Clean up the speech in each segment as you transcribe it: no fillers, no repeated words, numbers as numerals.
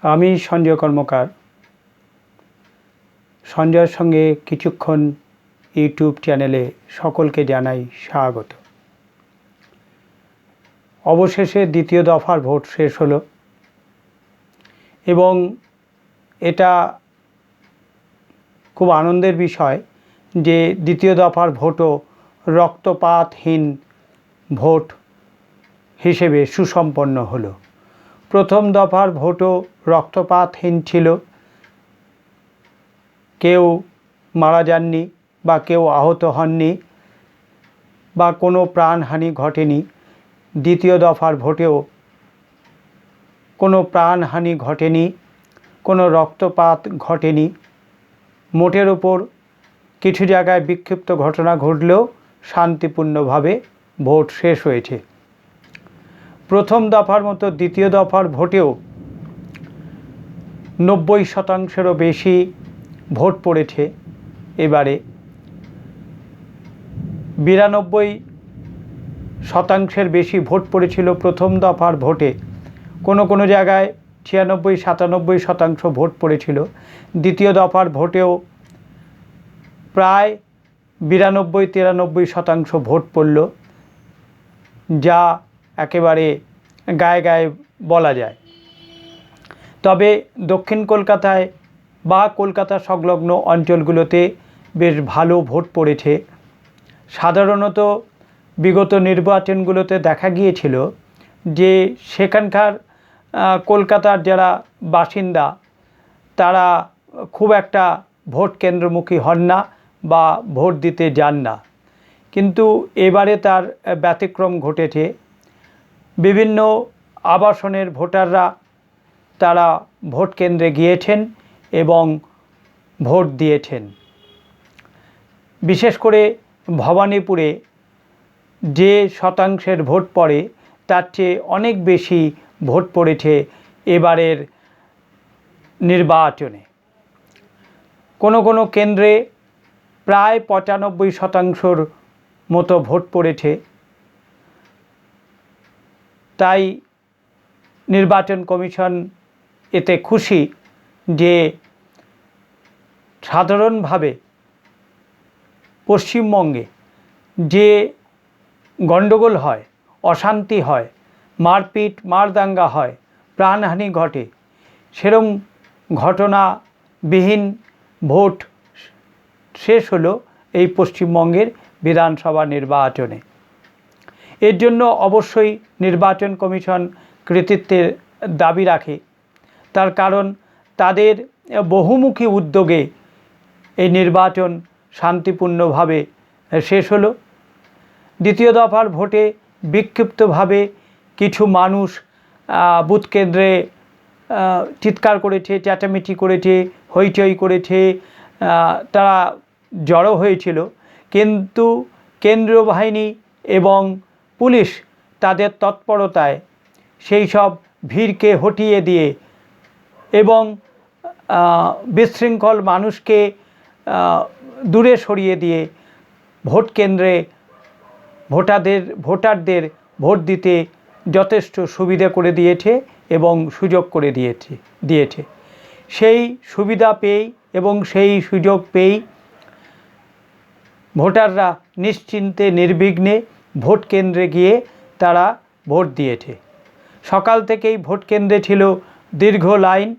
আমি সঞ্জয় কর্মকার। সঞ্জয়ের সঙ্গে কিছুক্ষণ ইউটিউব চ্যানেলে সকলকে জানাই স্বাগত। অবশেষে দ্বিতীয় দফার ভোট শেষ হলো এবং এটা খুব আনন্দের বিষয় যে দ্বিতীয় দফার ভোটও রক্তপাতহীন ভোট হিসেবে সুসম্পন্ন হলো। প্রথম দফার ভোটও রক্তপাতহীন ছিল, কেউ মারা যাননি বা কেউ আহত হননি বা কোনো প্রাণহানি ঘটেনি। দ্বিতীয় দফার ভোটেও কোনো প্রাণহানি ঘটেনি, কোনো রক্তপাত ঘটেনি। মোটের ওপর কিছু জায়গায় বিক্ষিপ্ত ঘটনা ঘটলেও শান্তিপূর্ণভাবে ভোট শেষ হয়েছে। প্রথম দফার মতো দ্বিতীয় দফার ভোটেও 90%-রও বেশি ভোট পড়েছে। এবারে 92%-এর বেশি ভোট পড়েছিল প্রথম দফার ভোটে। কোনো জায়গায় 96-97% ভোট পড়েছিল। দ্বিতীয় দফার ভোটেও প্রায় 92-93% ভোট পড়ল, যা একেবারে গায়ে গায়ে বলা যায়। তবে দক্ষিণ কলকাতায় বা কলকাতা সংলগ্ন অঞ্চলগুলোতে বেশ ভালো ভোট পড়েছে। সাধারণত বিগত নির্বাচনগুলোতে দেখা গিয়েছিল যে সেখানকার কলকাতার যারা বাসিন্দা তারা খুব একটা ভোট কেন্দ্রমুখী হন না বা ভোট দিতে যান না, কিন্তু এবারে তার ব্যতিক্রম ঘটেছে। বিভিন্ন আবাসনের ভোটাররা তারা ভোট কেন্দ্রে গিয়েছেন এবং ভোট দিয়েছেন। বিশেষ করে ভবানীপুরে যে শতাংশের ভোট পড়ে তার চেয়ে অনেক বেশি ভোট পড়েছে এবারের নির্বাচনে। কোনো কেন্দ্রে প্রায় 95%-র মতো ভোট পড়েছে। তাই নির্বাচন কমিশন এতে খুশি যে সাধারণভাবে পশ্চিমবঙ্গে যে গণ্ডগোল হয়, অশান্তি হয়, মারপিট মারদাঙ্গা হয়, প্রাণহানি ঘটে, সেরম ঘটনাবিহীন ভোট শেষ হলো এই পশ্চিমবঙ্গের বিধানসভা নির্বাচনে। এর জন্য অবশ্যই নির্বাচন কমিশন কৃতিত্বের দাবি রাখে। তার কারণ তাদের বহুমুখী উদ্যোগে এই নির্বাচন শান্তিপূর্ণভাবে শেষ হলো। দ্বিতীয় দফার ভোটে বিক্ষিপ্তভাবে কিছু মানুষ বুথ কেন্দ্রে চিৎকার করেছে, চেঁচামেচি করেছে, হইচই করেছে, তারা জড়ো হয়েছিল, কিন্তু কেন্দ্রীয় বাহিনী এবং পুলিশ তাদের তৎপরতায় সেই সব ভিড়কে হটিয়ে দিয়ে এবং বিশৃঙ্খল মানুষকে দূরে সরিয়ে দিয়ে ভোট কেন্দ্রে ভোটারদের ভোট দিতে যথেষ্ট সুবিধা করে দিয়েছে এবং সুযোগ করে দিয়েছে। সেই সুবিধা পেয়েই এবং সেই সুযোগ পেয়েই ভোটাররা নিশ্চিন্তে নির্বিঘ্নে ভোট কেন্দ্রে গিয়ে তারা ভোট দিয়েছে। সকাল থেকেই ভোট কেন্দ্রে ছিল দীর্ঘ লাইন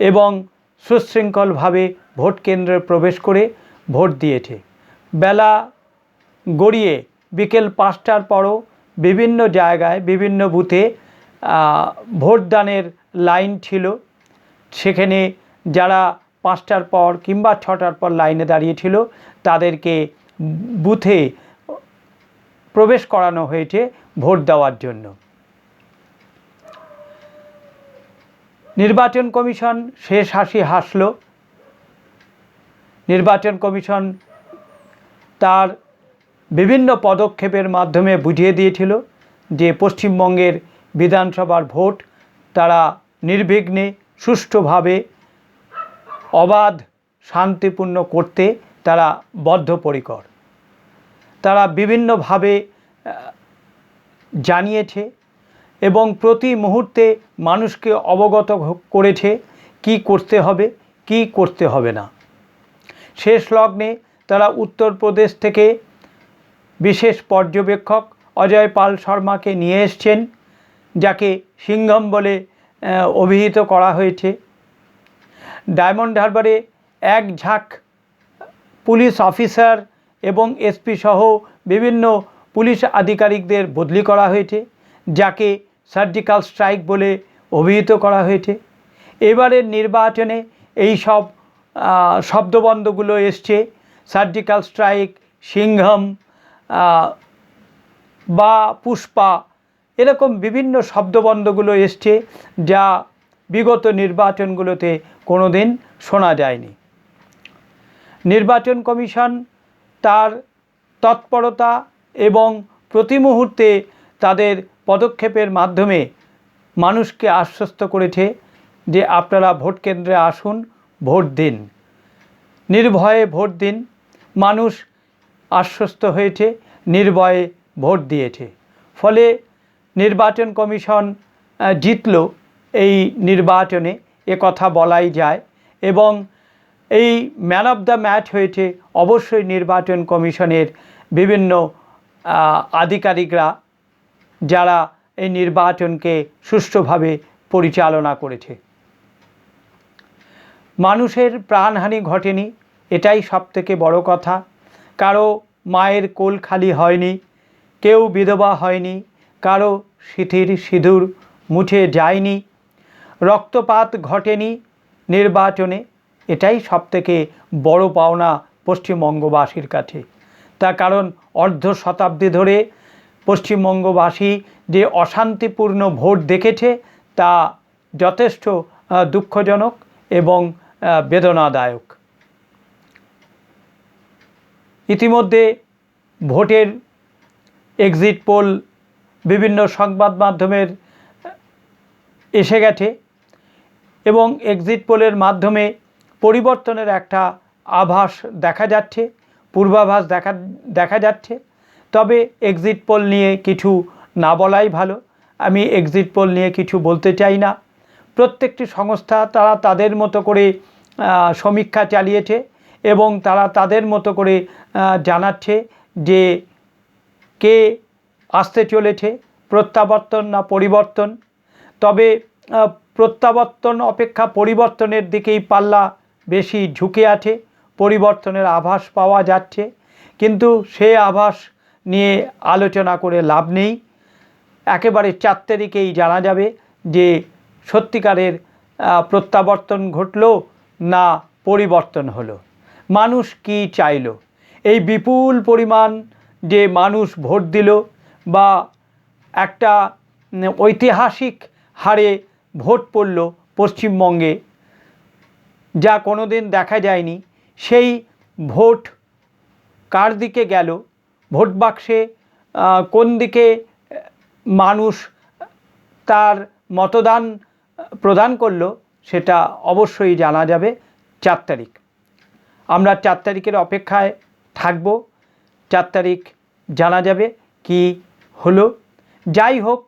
এবং সুশৃঙ্খলভাবে ভোট কেন্দ্রে প্রবেশ করে ভোট দিয়েছে। বেলা গড়িয়ে বিকেল 5টার পরও বিভিন্ন জায়গায় বিভিন্ন বুথে ভোটদানের লাইন ছিল। সেখানে যারা 5টার পর কিংবা 6টার পর লাইনে দাঁড়িয়েছিল তাদেরকে বুথে প্রবেশ করানো হয়েছে ভোট দেওয়ার জন্য। নির্বাচন কমিশন শেষ হাসি হাসল। নির্বাচন কমিশন তার বিভিন্ন পদক্ষেপের মাধ্যমে বুঝিয়ে দিয়েছিল যে পশ্চিমবঙ্গের বিধানসভার ভোট তারা নির্বিঘ্নে সুষ্ঠুভাবে অবাধ শান্তিপূর্ণ করতে তারা বদ্ধপরিকর। তারা বিভিন্নভাবে জানিয়েছে এবং প্রতি মুহূর্তে মানুষকে অবগত করেছে কি করতে হবে কি করতে হবে না। শেষ লগ্নে তারা উত্তরপ্রদেশ থেকে বিশেষ পর্যবেক্ষক অজয় পাল শর্মাকে নিয়ে এসছেন, যাকে সিংঘম বলে অভিহিত করা হয়েছে। ডায়মন্ড হারবারে এক ঝাঁক পুলিশ অফিসার এবং এসপি সহ বিভিন্ন পুলিশ আধিকারিকদের বদলি করা হয়েছে, যাকে সার্জিক্যাল স্ট্রাইক বলে অভিহিত করা হয়েছে। এবারের নির্বাচনে এই সব শব্দবন্ধগুলো এসছে, সার্জিক্যাল স্ট্রাইক, সিংঘম বা পুষ্পা, এরকম বিভিন্ন শব্দবন্ধগুলো এসছে, যা বিগত নির্বাচনগুলোতে কোনো দিন শোনা যায়নি। নির্বাচন কমিশন তার তৎপরতা এবং প্রতি মুহূর্তে তাদের পদক্ষেপের মাধ্যমে মানুষকে আশ্বস্ত করেছে যে আপনারা ভোট কেন্দ্রে আসুন, ভোট দিন, নির্ভয়ে ভোট দিন। মানুষ আশ্বস্ত হয়েছে, নির্ভয়ে ভোট দিয়েছে। ফলে নির্বাচন কমিশন জিতল এই নির্বাচনে, কথা বলাই যায়। এবং এই ম্যান অফ দ্য ম্যাচ হয়েছে অবশ্যই নির্বাচন কমিশনের বিভিন্ন আধিকারিকরা, যারা এই নির্বাচনকে সুষ্ঠুভাবে পরিচালনা করেছে। মানুষের প্রাণহানি ঘটেনি, এটাই সবথেকে বড় কথা। কারো মায়ের কোল খালি হয়নি, কেউ বিধবা হয়নি, কারো সিঁথির সিঁদুর মুছে যায়নি, রক্তপাত ঘটেনি নির্বাচনে, এটাই সবথেকে বড় পাওনা পশ্চিমবঙ্গবাসীর কাছে। তার কারণ অর্ধ শতাব্দী ধরে পশ্চিমবঙ্গবাসী যে অশান্তিপূর্ণ ভোট দেখেছে, তা যথেষ্ট দুঃখজনক এবং বেদনাদায়ক। ইতিমধ্যে ভোটের এক্সিট পোল বিভিন্ন সংবাদ মাধ্যমের এসে গেছে এবং এক্সিট পোলের মাধ্যমে পরিবর্তনের একটা আভাস দেখা যাচ্ছে, পূর্বাভাস দেখা যাচ্ছে। তবে এক্সিট পোল নিয়ে কিছু না বলাই ভালো। আমি এক্সিট পোল নিয়ে কিছু বলতে চাই না। প্রত্যেকটি সংস্থা তারা তাদের মতো করে সমীক্ষা চালিয়েছে এবং তারা তাদের মতো করে জানাচ্ছে যে কে আসতে চলেছে, প্রত্যাবর্তন না পরিবর্তন। তবে প্রত্যাবর্তন অপেক্ষা পরিবর্তনের দিকেই পাল্লা বেশি ঝুঁকে আছে, পরিবর্তনের আভাস পাওয়া যাচ্ছে, কিন্তু সে আভাস নিয়ে আলোচনা করে লাভ নেই। একেবারে 4 তারিখেই জানা যাবে যে সত্যিকারের প্রত্যাবর্তন ঘটলো না পরিবর্তন হলো, মানুষ কি চাইলো। এই বিপুল পরিমাণ যে মানুষ ভোট দিল বা একটা ঐতিহাসিক হারে ভোট পড়ল পশ্চিমবঙ্গে, যা কোনো দিন দেখা যায়নি, সেই ভোট কার দিকে গেল, ভোট বাক্সে কোন দিকে মানুষ তার মতদান প্রদান করলো, সেটা অবশ্যই জানা যাবে 4 তারিখ। আমরা 4 তারিখের অপেক্ষায় থাকব। 4 তারিখ জানা যাবে কি হলো। যাই হোক,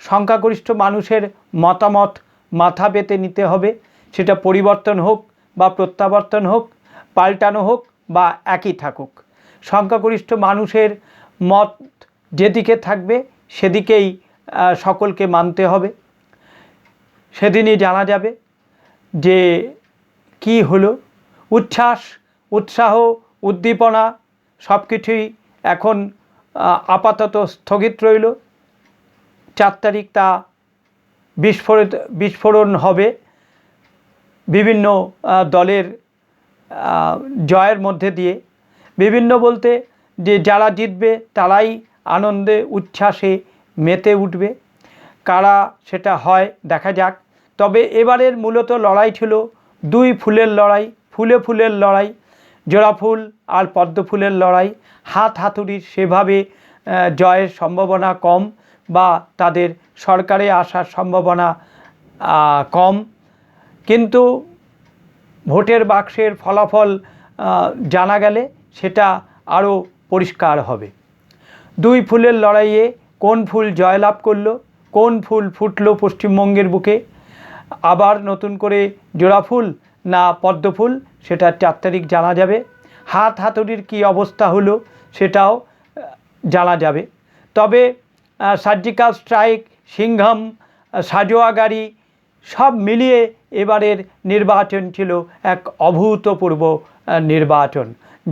সংখ্যাগরিষ্ঠ মানুষের মতামত মাথা পেতে নিতে হবে, সেটা পরিবর্তন হোক বা প্রত্যাবর্তন হোক, পাল্টানো হোক বা একই থাকুক। সংখ্যাগরিষ্ঠ মানুষের মত যেদিকে থাকবে সেদিকেই সকলকে মানতে হবে। সেদিনই জানা যাবে যে কি হলো। উচ্ছ্বাস, উৎসাহ, উদ্দীপনা সব কিছুই এখন আপাতত স্থগিত রইল। 4 তারিখ তা বিস্ফোরণ হবে বিভিন্ন দলের জয়ের মধ্যে দিয়ে। বিভিন্ন বলতে যে যারা জিতবে তারাই আনন্দে উচ্ছ্বাসে মেতে উঠবে। কারা সেটা হয় দেখা যাক। তবে এবারের মূলত লড়াই ছিল 2 ফুলের লড়াই, ফুলের লড়াই, জোড়া ফুল আর পদ্ম ফুলের লড়াই। হাতুড়ির সেভাবে জয়ের সম্ভাবনা কম বা তাদের সরকারে আসার সম্ভাবনা কম, কিন্তু ভোটের বাক্সের ফলাফল জানা গেলে সেটা আরও পরিষ্কার হবে। 2 ফুলের লড়াইয়ে কোন ফুল জয়লাভ করলো, কোন ফুল ফুটলো পশ্চিমবঙ্গের বুকে, আবার নতুন করে জোড়া ফুল না পদ্ম ফুল সেটা 4 তারিখ জানা যাবে। হাতুড়ির কী অবস্থা হলো সেটাও জানা যাবে। তবে সার্জিক্যাল স্ট্রাইক, সিংঘম, সাজোয়া গাড়ি সব মিলিয়ে এবারের নির্বাচন ছিল এক অভূতপূর্ব নির্বাচন,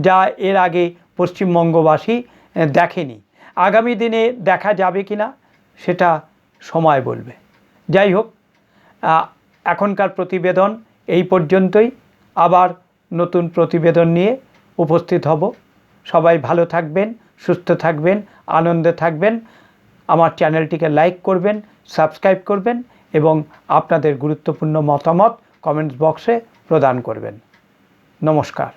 যা এর আগে পশ্চিমবঙ্গবাসী দেখেনি। আগামী দিনে দেখা যাবে কি না সেটা সময় বলবে। যাই হোক, এখনকার প্রতিবেদন এই পর্যন্তই। আবার নতুন প্রতিবেদন নিয়ে উপস্থিত হব। সবাই ভালো থাকবেন, সুস্থ থাকবেন, আনন্দে থাকবেন। আমার চ্যানেলটিকে লাইক করবেন, সাবস্ক্রাইব করবেন এবং আপনাদের গুরুত্বপূর্ণ মতামত কমেন্টস বক্সে প্রদান করবেন। নমস্কার।